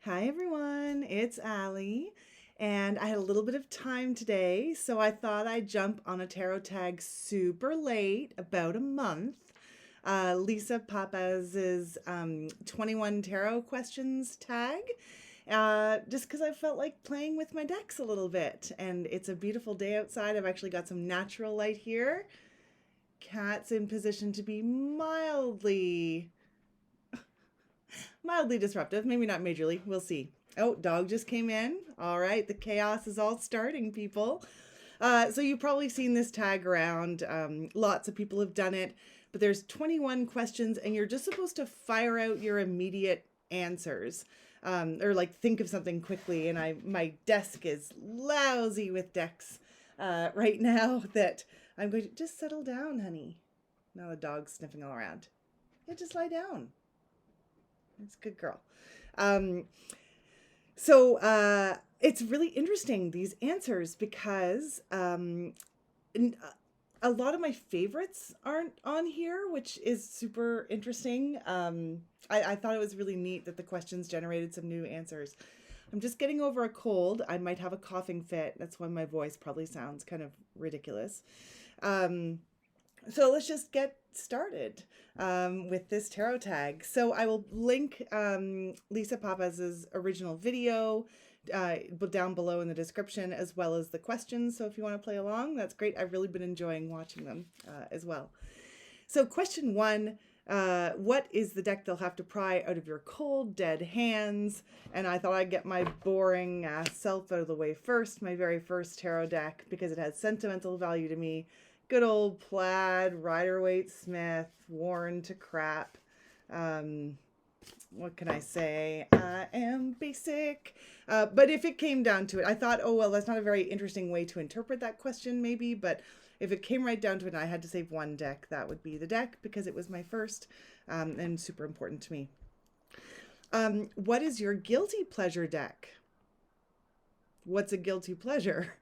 Hi everyone, it's Allie, and I had a little bit of time today, so I thought I'd jump on a tarot tag super late, about a month. Lisa Papez's 21 tarot questions tag, just because I felt like playing with my decks a little bit, and it's a beautiful day outside. I've actually got some natural light here. Cat's in position to be mildly disruptive, maybe not majorly. We'll see. Oh, dog just came in. All right, the chaos is all starting, people. So you've probably seen this tag around. Lots of people have done it, but there's 21 questions, and you're just supposed to fire out your immediate answers, or like think of something quickly. And my desk is lousy with decks right now that I'm going to just settle down, honey. Now the dog's sniffing all around. Yeah, just lie down. It's a good girl. Um, so it's really interesting, these answers, because a lot of my favorites aren't on here, which is super interesting. I thought it was really neat that the questions generated some new answers. I'm just getting over a cold. I might have a coughing fit. That's why my voice probably sounds kind of ridiculous. So let's just get started with this tarot tag. So I will link Lisa Papez's original video down below in the description, as well as the questions. So if you want to play along, that's great. I've really been enjoying watching them as well. So question one, what is the deck they'll have to pry out of your cold, dead hands? And I thought I'd get my boring self out of the way first, my very first tarot deck, because it has sentimental value to me. Good old plaid, Rider-Waite-Smith, worn to crap. What can I say? I am basic. But if it came down to it, I thought, oh, well, that's not a very interesting way to interpret that question, maybe. But if it came right down to it and I had to save one deck, that would be the deck, because it was my first and super important to me. What is your guilty pleasure deck? What's a guilty pleasure?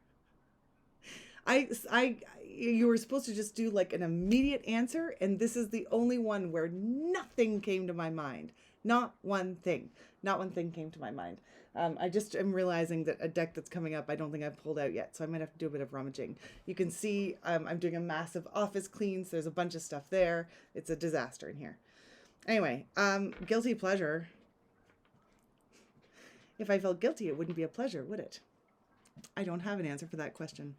You were supposed to just do like an immediate answer, and this is the only one where nothing came to my mind. Not one thing came to my mind. I just am realizing that a deck that's coming up, I don't think I've pulled out yet, so I might have to do a bit of rummaging. You can see I'm doing a massive office clean, so there's a bunch of stuff there. It's a disaster in here. Anyway, guilty pleasure. If I felt guilty, it wouldn't be a pleasure, would it? I don't have an answer for that question.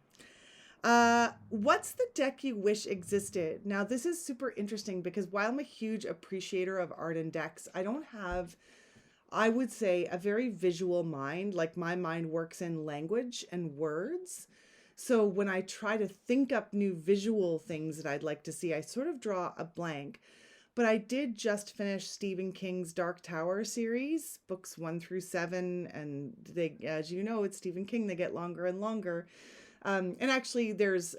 What's the deck you wish existed? Now, this is super interesting because while I'm a huge appreciator of art and decks, I don't have, I would say, a very visual mind. Like, my mind works in language and words. So when I try to think up new visual things that I'd like to see, I sort of draw a blank. But I did just finish Stephen King's Dark Tower series, books 1 through 7. And they, as you know, it's Stephen King, they get longer and longer. And actually, there's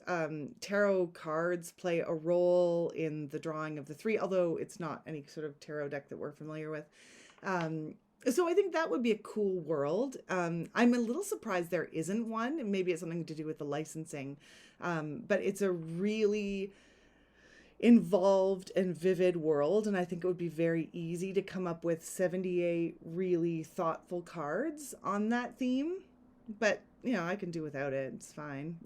tarot cards play a role in the drawing of the 3, although it's not any sort of tarot deck that we're familiar with. So I think that would be a cool world. I'm a little surprised there isn't one. Maybe it's something to do with the licensing. But it's a really involved and vivid world, and I think it would be very easy to come up with 78 really thoughtful cards on that theme. But you know, I can do without it. It's fine.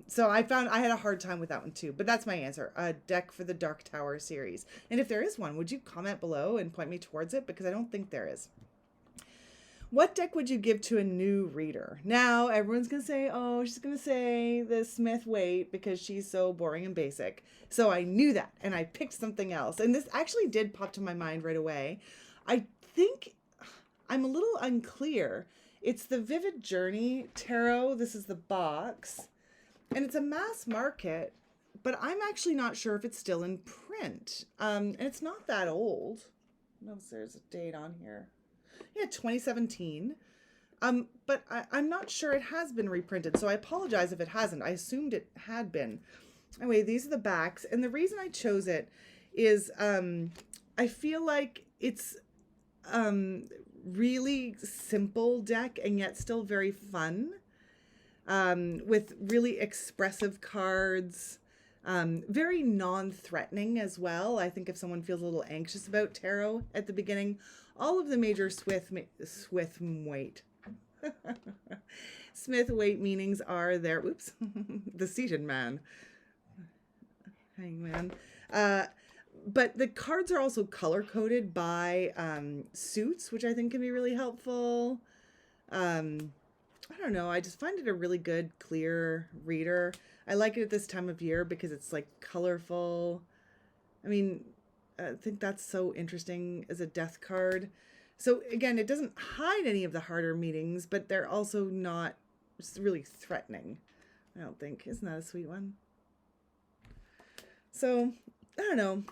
So I found I had a hard time with that one too. But that's my answer. A deck for the Dark Tower series. And if there is one, would you comment below and point me towards it? Because I don't think there is. What deck would you give to a new reader? Now, everyone's going to say, oh, she's going to say the Smith-Waite because she's so boring and basic. So I knew that, and I picked something else. And this actually did pop to my mind right away. I think I'm a little unclear. It's the Vivid Journey Tarot. This is the box. And it's a mass market, but I'm actually not sure if it's still in print. And it's not that old. I don't know if there's a date on here. Yeah, 2017. But I'm not sure it has been reprinted, so I apologize if it hasn't. I assumed it had been. Anyway, these are the backs. And the reason I chose it is I feel like it's really simple deck and yet still very fun, with really expressive cards, very non-threatening as well. I think if someone feels a little anxious about tarot at the beginning, all of the major Smith weight meanings are there. Oops, the seated man, hangman. But the cards are also color coded by suits, which I think can be really helpful. I don't know. I just find it a really good, clear reader. I like it at this time of year because it's like colorful. I mean, I think that's so interesting as a death card. So again, it doesn't hide any of the harder meanings, but they're also not really threatening, I don't think. Isn't that a sweet one? So, I don't know.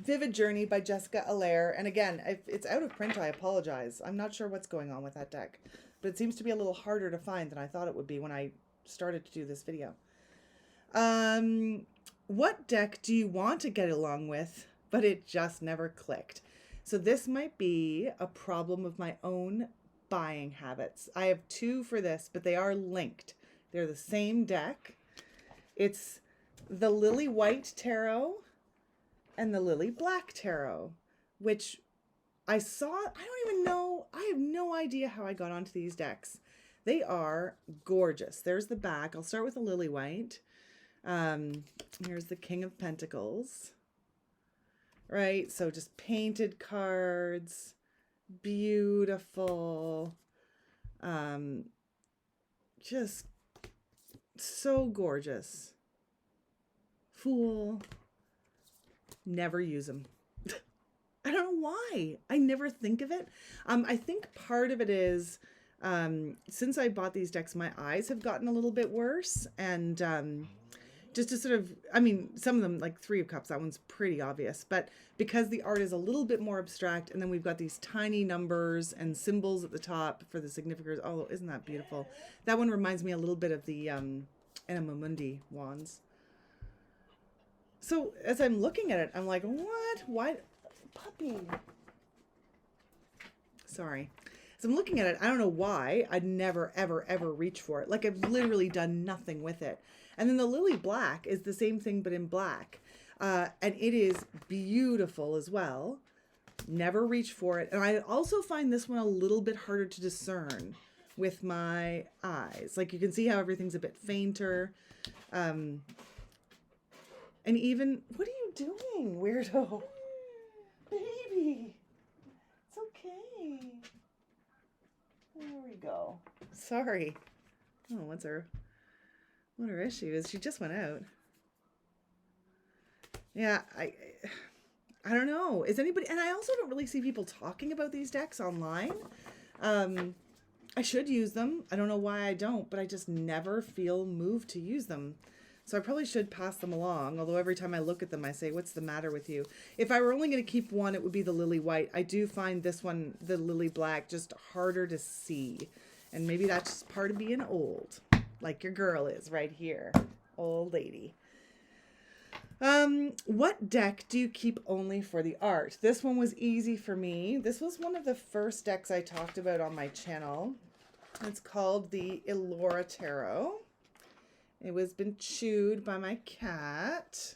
Vivid Journey by Jessica Allaire. And again, if it's out of print, I apologize. I'm not sure what's going on with that deck, but it seems to be a little harder to find than I thought it would be when I started to do this video. What deck do you want to get along with, but it just never clicked? So this might be a problem of my own buying habits. I have two for this, but they are linked. They're the same deck. It's the Lily White Tarot and the Lily Black Tarot, which I saw. I don't even know. I have no idea how I got onto these decks. They are gorgeous. There's the back. I'll start with the Lily White. Here's the King of Pentacles. Right? So just painted cards. Beautiful. Just so gorgeous. Fool. Never use them. I don't know why. I never think of it. I think part of it is since I bought these decks, my eyes have gotten a little bit worse. And just to sort of, I mean, some of them, like Three of Cups, that one's pretty obvious. But because the art is a little bit more abstract, and then we've got these tiny numbers and symbols at the top for the significers. Oh, isn't that beautiful? That one reminds me a little bit of the Anima Mundi wands. So as I'm looking at it, I'm like, what? Why? Puppy. Sorry. So I'm looking at it. I don't know why I'd never, ever, ever reach for it. Like I've literally done nothing with it. And then the Lily Black is the same thing, but in black. And it is beautiful as well. Never reach for it. And I also find this one a little bit harder to discern with my eyes. Like you can see how everything's a bit fainter. And even, what are you doing, weirdo? Baby, it's okay. There we go. Sorry. Oh, what her issue is? She just went out. Yeah, I don't know. Is anybody, and I also don't really see people talking about these decks online. I should use them. I don't know why I don't, but I just never feel moved to use them. So I probably should pass them along, although every time I look at them, I say, what's the matter with you? If I were only going to keep one, it would be the Lily White. I do find this one, the Lily Black, just harder to see. And maybe that's just part of being old, like your girl is right here. Old lady. What deck do you keep only for the art? This one was easy for me. This was one of the first decks I talked about on my channel. It's called the Elora Tarot. It was been chewed by my cat.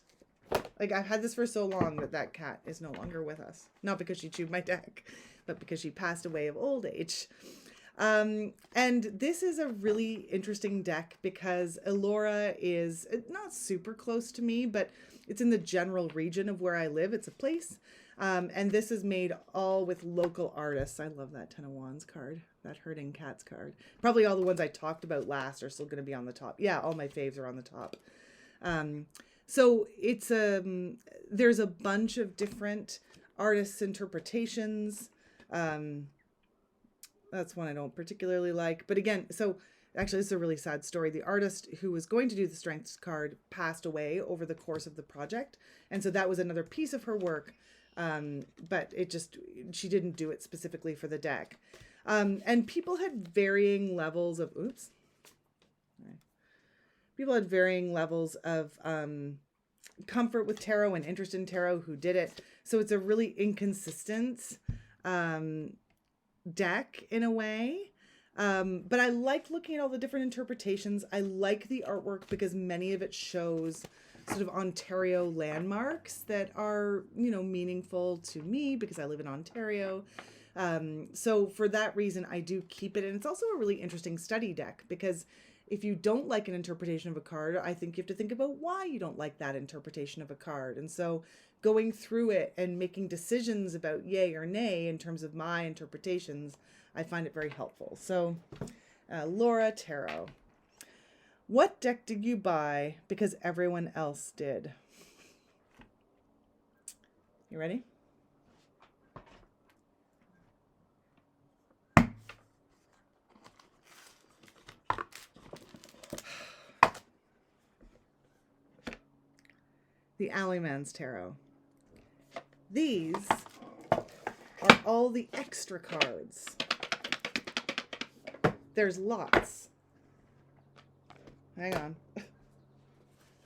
Like I've had this for so long that cat is no longer with us. Not because she chewed my deck, but because she passed away of old age. And this is a really interesting deck because Elora is not super close to me, but it's in the general region of where I live. It's a place. And this is made all with local artists. I love that Ten of Wands card, that Hurting Cats card. Probably all the ones I talked about last are still going to be on the top. Yeah, all my faves are on the top. So it's there's a bunch of different artists' interpretations. That's one I don't particularly like. But again, so actually this is a really sad story. The artist who was going to do the Strengths card passed away over the course of the project. And so that was another piece of her work. But she didn't do it specifically for the deck. And people had varying levels of, people had varying levels of, comfort with tarot and interest in tarot who did it. So it's a really inconsistent, deck in a way. But I like looking at all the different interpretations. I like the artwork because many of it shows sort of Ontario landmarks that are, meaningful to me because I live in Ontario. So for that reason, I do keep it. And it's also a really interesting study deck, because if you don't like an interpretation of a card, I think you have to think about why you don't like that interpretation of a card. And so going through it and making decisions about yay or nay in terms of my interpretations, I find it very helpful. So Laura Tarot. What deck did you buy because everyone else did? You ready? The Alleyman's Tarot. These are all the extra cards. There's lots. Hang on.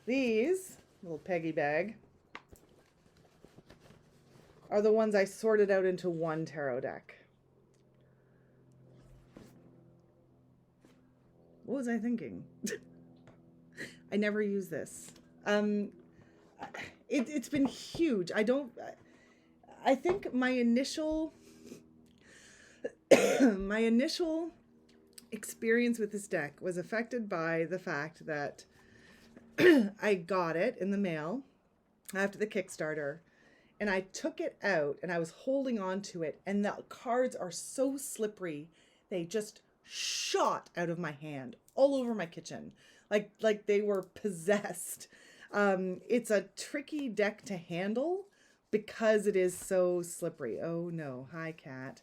These, little peggy bag, are the ones I sorted out into one tarot deck. What was I thinking? I never use this. It's been huge. I think my initial experience with this deck was affected by the fact that I got it in the mail after the Kickstarter, and I took it out and I was holding on to it, and the cards are so slippery. They just shot out of my hand all over my kitchen. Like they were possessed. It's a tricky deck to handle because it is so slippery. Oh no. Hi, cat.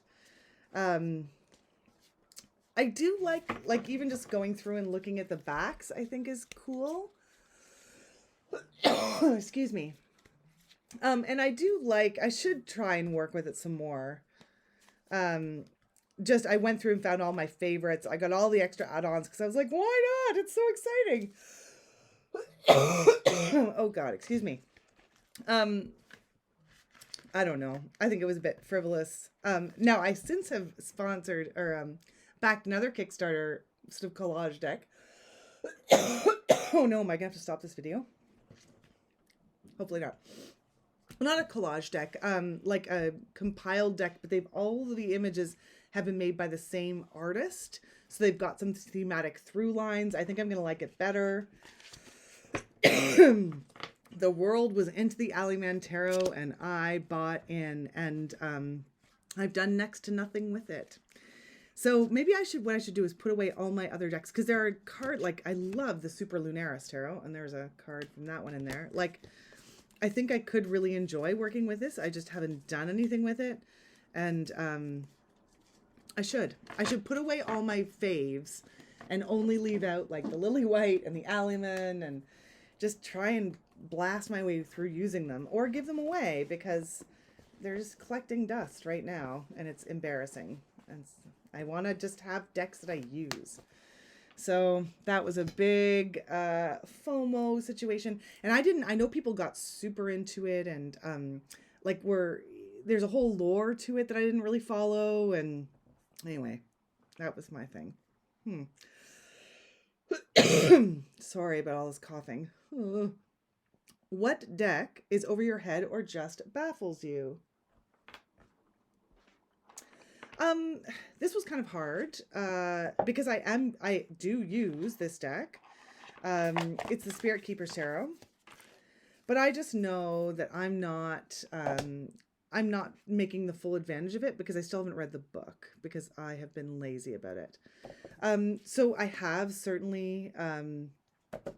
I do like even just going through and looking at the backs, I think is cool. Excuse me. And I do I should try and work with it some more. I went through and found all my favorites. I got all the extra add-ons because I was like, why not? It's so exciting. Oh God, excuse me. I don't know. I think it was a bit frivolous. Now I since have sponsored or backed another Kickstarter sort of collage deck. Oh no, am I gonna have to stop this video? Hopefully not. Not a collage deck, like a compiled deck, but all of the images have been made by the same artist. So they've got some thematic through lines. I think I'm gonna like it better. The world was into the Alleyman Tarot and I bought in, and I've done next to nothing with it. So maybe what I should do is put away all my other decks, because there are I love the Super Lunaris Tarot, and there's a card from that one in there. I think I could really enjoy working with this. I just haven't done anything with it. And I should put away all my faves and only leave out the Lily White and the Alleyman, and just try and blast my way through using them, or give them away, because they're just collecting dust right now and it's embarrassing. And I want to just have decks that I use. So that was a big FOMO situation. And I know people got super into it, and there's a whole lore to it that I didn't really follow. And anyway, that was my thing. Sorry about all this coughing. What deck is over your head or just baffles you? This was kind of hard, because I do use this deck. It's the Spirit Keeper's Tarot, but I just know that I'm not making the full advantage of it, because I still haven't read the book, because I have been lazy about it. So I have certainly,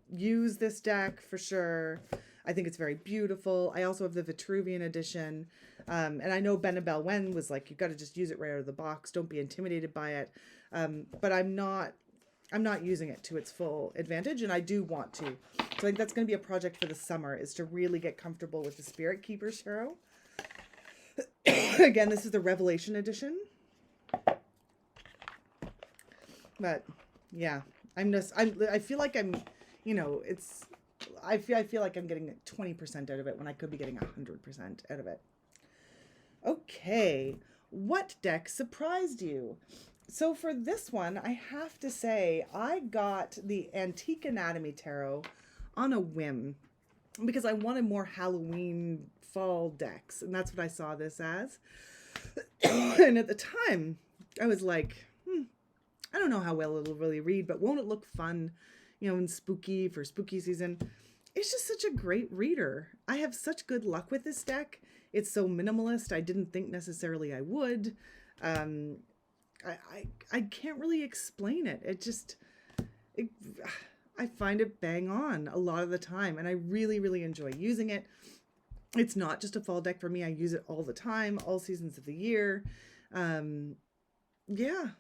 used this deck for sure. I think it's very beautiful. I also have the Vitruvian edition. And I know Benabel Wen was like, you got to just use it right out of the box. Don't be intimidated by it. But I'm not using it to its full advantage, and I do want to. So I think that's going to be a project for the summer, is to really get comfortable with the Spirit Keeper's Tarot. Again, this is the Revelation edition. But yeah, I feel like I'm, I feel like I'm getting 20% out of it when I could be getting 100% out of it. Okay, what deck surprised you? So for this one, I have to say I got the Antique Anatomy Tarot on a whim, because I wanted more Halloween fall decks, and that's what I saw this as. And at the time, I was like, I don't know how well it'll really read, but won't it look fun, and spooky for spooky season? It's just such a great reader. I have such good luck with this deck. It's so minimalist. I didn't think necessarily I would. I can't really explain it. I find it bang on a lot of the time, and I really, really enjoy using it. It's not just a fall deck for me. I use it all the time, all seasons of the year. Yeah,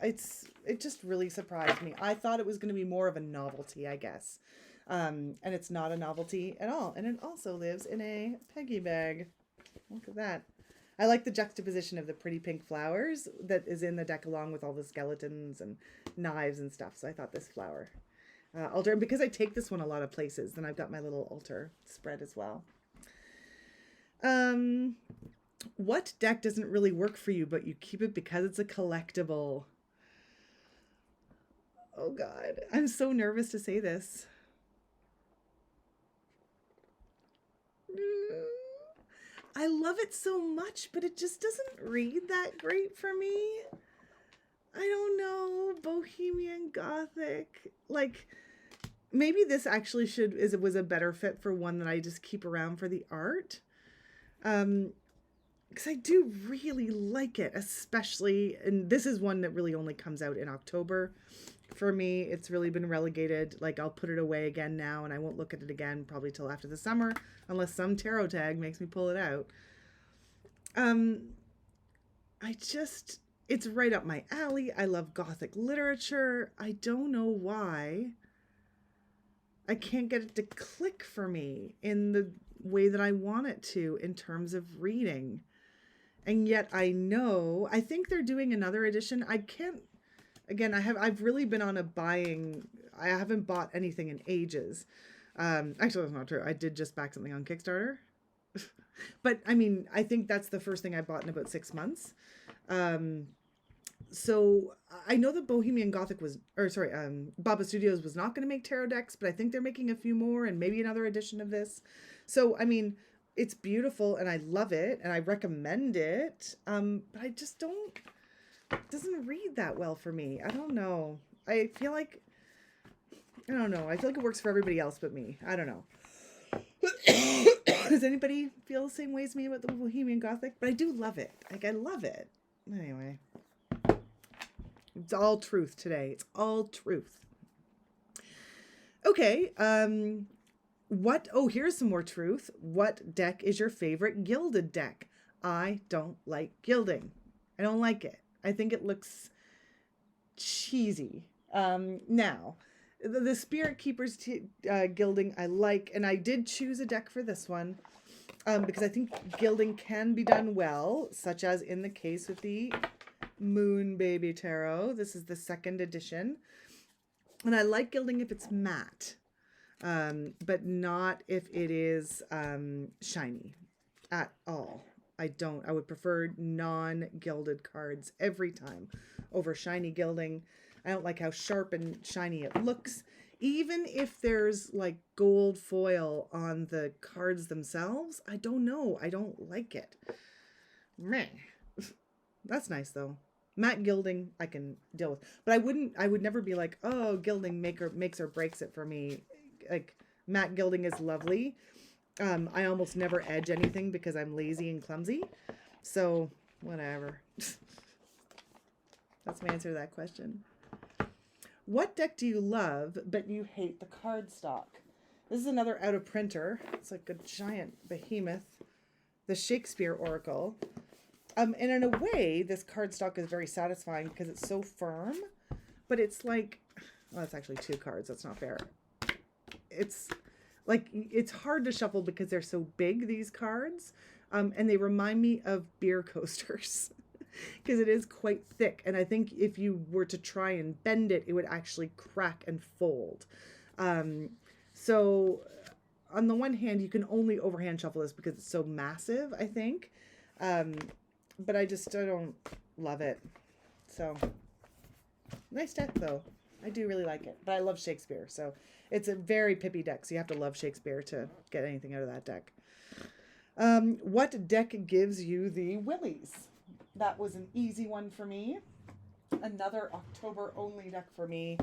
it just really surprised me. I thought it was going to be more of a novelty, I guess. And it's not a novelty at all. And it also lives in a Peggy bag. Look at that. I like the juxtaposition of the pretty pink flowers that is in the deck along with all the skeletons and knives and stuff. So I thought this flower altar, and because I take this one a lot of places, then I've got my little altar spread as well. What deck doesn't really work for you, but you keep it because it's a collectible? Oh God, I'm so nervous to say this. I love it so much, but it just doesn't read that great for me. I don't know, Bohemian Gothic. Like, maybe this actually was a better fit for one that I just keep around for the art. Because I do really like it, especially, and this is one that really only comes out in October. For me, it's really been relegated. Like, I'll put it away again now, and I won't look at it again probably till after the summer, unless some tarot tag makes me pull it out. It's right up my alley. I love Gothic literature. I don't know why I can't get it to click for me in the way that I want it to in terms of reading. And yet I think they're doing another edition. I've really been on I haven't bought anything in ages. Actually, that's not true. I did just back something on Kickstarter. But I mean, I think that's the first thing I bought in about 6 months. So I know that Bohemian Gothic Baba Studios was not going to make tarot decks, but I think they're making a few more and maybe another edition of this. So, I mean, it's beautiful and I love it and I recommend it. But I just it doesn't read that well for me. I don't know. I feel like it works for everybody else but me. I don't know. Does anybody feel the same way as me about the Bohemian Gothic? But I do love it. Like, I love it. Anyway. It's all truth today. It's all truth. Okay. Here's some more truth. What deck is your favorite gilded deck? I don't like gilding. I don't like it. I think it looks cheesy. Now, the Spirit Keepers Gilding I like, and I did choose a deck for this one because I think gilding can be done well, such as in the case with the Moon Baby Tarot. This is the 2nd edition. And I like gilding if it's matte, but not if it is shiny at all. I would prefer non-gilded cards every time over shiny gilding. I don't like how sharp and shiny it looks. Even if there's like gold foil on the cards themselves, I don't know. I don't like it. Meh. That's nice though. Matte gilding I can deal with. But I would never be like, oh, gilding makes or breaks it for me. Like, matte gilding is lovely. I almost never edge anything because I'm lazy and clumsy. So, whatever. That's my answer to that question. What deck do you love, but you hate the cardstock? This is another out of printer. It's like a giant behemoth. The Shakespeare Oracle. And in a way, this cardstock is very satisfying because it's so firm. But it's like, well, it's actually 2 cards. That's not fair. It's like, it's hard to shuffle because they're so big, these cards. And they remind me of beer coasters. Because it is quite thick, and I think if you were to try and bend it, it would actually crack and fold. So on the one hand, you can only overhand shuffle this because it's so massive, I think. But I don't love it. So nice deck though. I do really like it, but I love Shakespeare. So it's a very pippy deck. So you have to love Shakespeare to get anything out of that deck. What deck gives you the willies? That was an easy one for me. Another October only deck for me.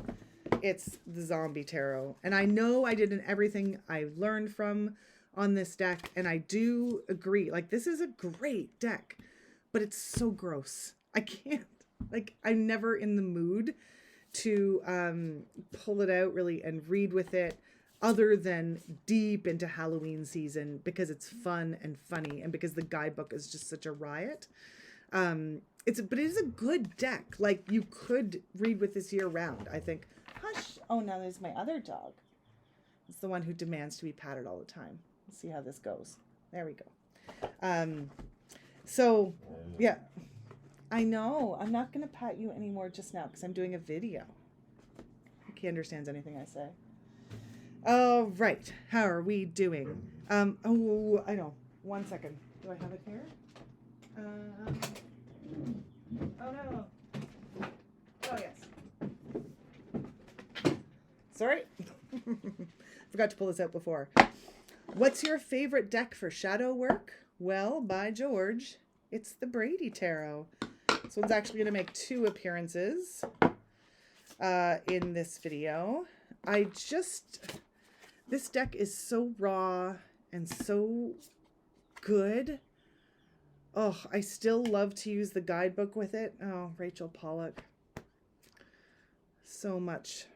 It's the Zombie Tarot. And I know I did in everything I learned from on this deck. And I do agree. Like, this is a great deck. But it's so gross. I can't. Like, I'm never in the mood to pull it out really and read with it, other than deep into Halloween season, because it's fun and funny and because the guidebook is just such a riot. But it is a good deck. Like, you could read with this year round, I think. Hush. Oh, now there's my other dog. It's the one who demands to be patted all the time. Let's see how this goes. There we go. So, yeah. I know. I'm not going to pat you anymore just now because I'm doing a video. He understands anything I say. All right. How are we doing? Oh, I know. 1 second. Do I have it here? Oh, no. Oh, yes. Sorry. Forgot to pull this out before. What's your favorite deck for shadow work? Well, by George, it's the Brady Tarot. This one's actually going to make 2 appearances in this video. This deck is so raw and so good. Oh, I still love to use the guidebook with it. Oh, Rachel Pollack. So much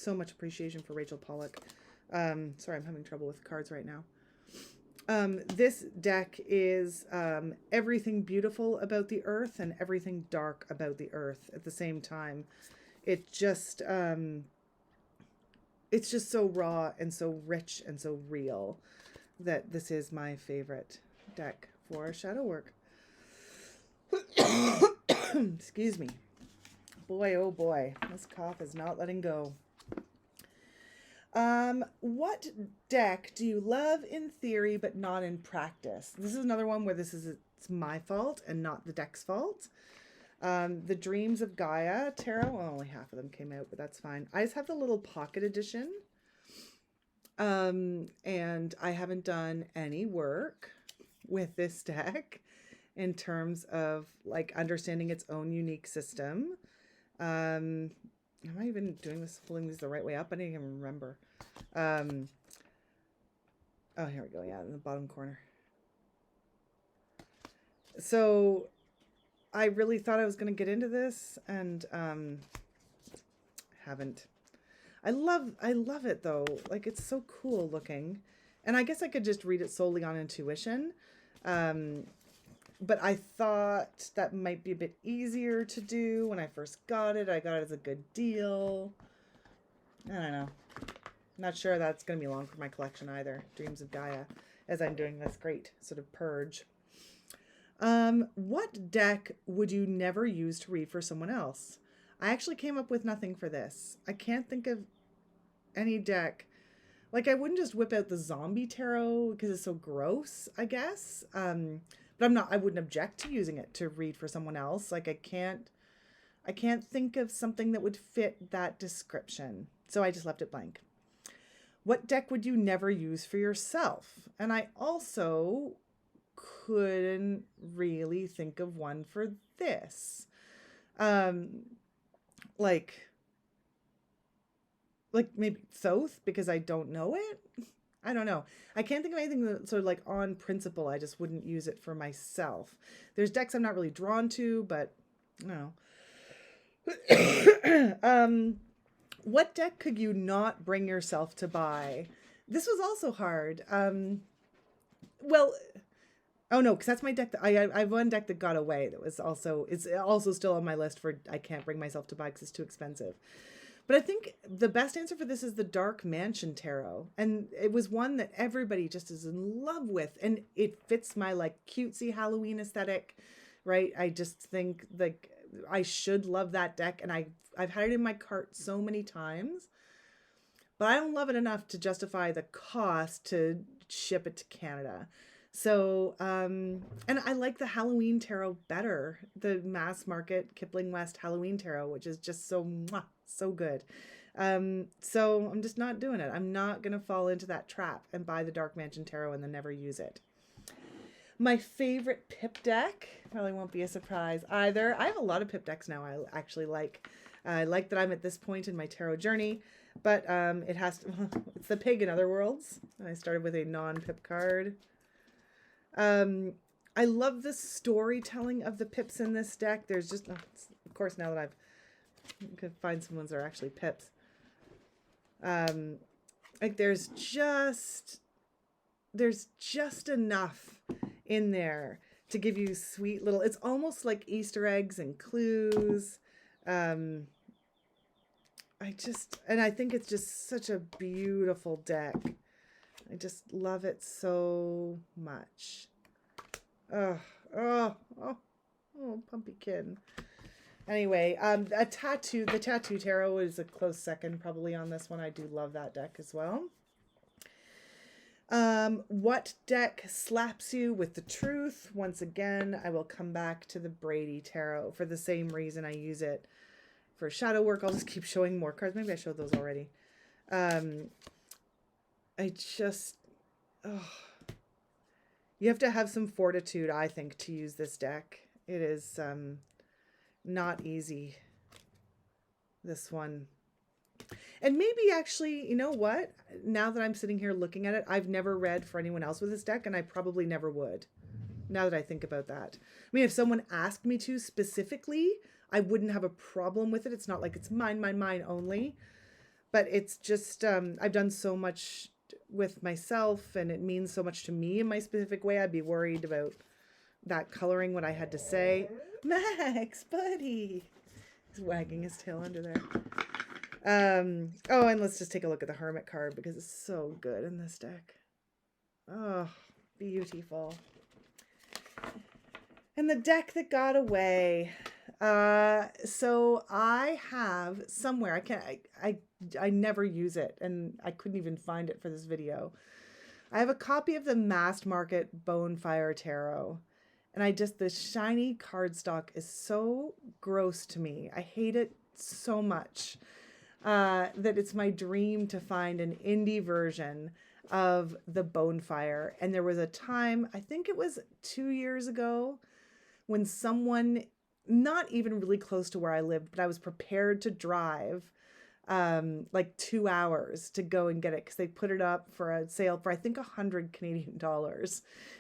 appreciation for Rachel Pollack. Sorry, I'm having trouble with cards right now. This deck is everything beautiful about the earth and everything dark about the earth at the same time. It's just so raw and so rich and so real that this is my favorite deck for shadow work. Excuse me. Boy, oh boy, this cough is not letting go. What deck do you love in theory but not in practice? This is another one where it's my fault and not the deck's fault. The Dreams of Gaia Tarot. Well, only half of them came out, but that's fine. I just have the little pocket edition. And I haven't done any work with this deck in terms of like understanding its own unique system. Am I even holding these the right way up? I didn't even remember. Oh, here we go. Yeah, in the bottom corner. So I really thought I was going to get into this and haven't. I love it though. Like, it's so cool looking. And I guess I could just read it solely on intuition. But I thought that might be a bit easier to do when I first got it. I got it as a good deal. I don't know. Not sure that's going to be long for my collection either. Dreams of Gaia, as I'm doing this great sort of purge. What deck would you never use to read for someone else? I actually came up with nothing for this. I can't think of any deck. Like, I wouldn't just whip out the Zombie Tarot because it's so gross, I guess. But I wouldn't object to using it to read for someone else. Like, I can't think of something that would fit that description. So I just left it blank. What deck would you never use for yourself? And I also couldn't really think of one for this. Like maybe Thoth, because I don't know it. I don't know. I can't think of anything that sort of like on principle. I just wouldn't use it for myself. There's decks I'm not really drawn to, but no. What deck could you not bring yourself to buy? This was also hard. Well, oh no, because that's my deck. I have one deck that got away that was it's also still on my list for I can't bring myself to buy because it's too expensive. But I think the best answer for this is the Dark Mansion Tarot. And it was one that everybody just is in love with. And it fits my like cutesy Halloween aesthetic, right? I just think like I should love that deck. And I've had it in my cart so many times. But I don't love it enough to justify the cost to ship it to Canada. So, and I like the Halloween Tarot better. The mass market Kipling West Halloween Tarot, which is just so good. So I'm just not doing it. I'm not going to fall into that trap and buy the Dark Mansion Tarot and then never use it. My favorite pip deck probably won't be a surprise either. I have a lot of pip decks now I actually like. I like that I'm at this point in my tarot journey, but it has to, it's the pig in other worlds. I started with a non-pip card. I love the storytelling of the pips in this deck. There's just, of course, now that I could find some ones that are actually pips. Like there's just enough in there to give you sweet little, it's almost like Easter eggs and clues. I think it's just such a beautiful deck. I just love it so much. Oh, pumpkin. Anyway, the Tattoo Tarot is a close second probably on this one. I do love that deck as well. What deck slaps you with the truth? Once again, I will come back to the Brady Tarot for the same reason I use it for shadow work. I'll just keep showing more cards. Maybe I showed those already. You have to have some fortitude, I think, to use this deck. It is not easy, this one. And maybe actually, you know what? Now that I'm sitting here looking at it, I've never read for anyone else with this deck, and I probably never would, now that I think about that. I mean, if someone asked me to specifically, I wouldn't have a problem with it. It's not like it's mine only. But it's just, I've done so much with myself, and it means so much to me in my specific way. I'd be worried about that coloring what I had to say. Max, buddy. He's wagging his tail under there. Oh, and let's just take a look at the Hermit card because it's so good in this deck. Oh, beautiful. And the deck that got away. So I have somewhere, I never use it, and I couldn't even find it for this video. I have a copy of the Mass Market Bonefire Tarot, and the shiny cardstock is so gross to me. I hate it so much, that it's my dream to find an indie version of the Bonefire. And there was a time, I think it was 2 years ago, when someone, not even really close to where I lived, but I was prepared to drive like 2 hours to go and get it because they put it up for a sale for I think $100 Canadian,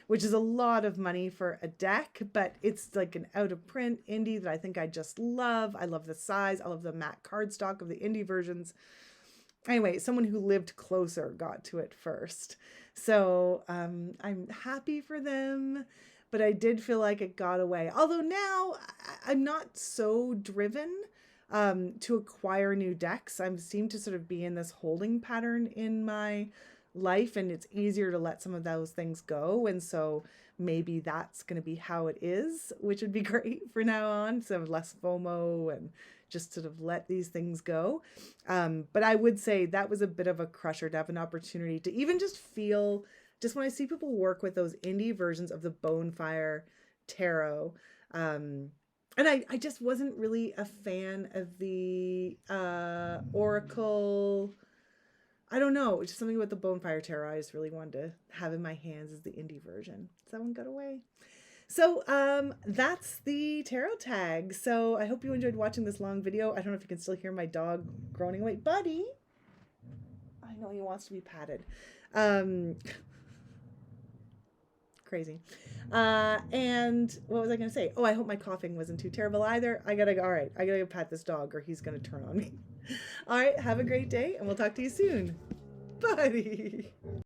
which is a lot of money for a deck, but it's like an out of print indie that I think I just love. I love the size. I love the matte cardstock of the indie versions. Anyway, someone who lived closer got to it first. So I'm happy for them. But I did feel like it got away. Although now I'm not so driven to acquire new decks. I seem to sort of be in this holding pattern in my life, and it's easier to let some of those things go. And so maybe that's going to be how it is, which would be great for now on. So less FOMO and just sort of let these things go. But I would say that was a bit of a crusher to have an opportunity to even just feel, just when I see people work with those indie versions of the Bonefire Tarot, and I just wasn't really a fan of the Oracle. I don't know, just something about the Bonefire Tarot I just really wanted to have in my hands as the indie version. So that one got away. So that's the tarot tag. So I hope you enjoyed watching this long video. I don't know if you can still hear my dog groaning away. Buddy! I know he wants to be patted. Crazy. And what was I going to say? Oh, I hope my coughing wasn't too terrible either. All right, I gotta go pat this dog or he's going to turn on me. All right, have a great day and we'll talk to you soon. Buddy.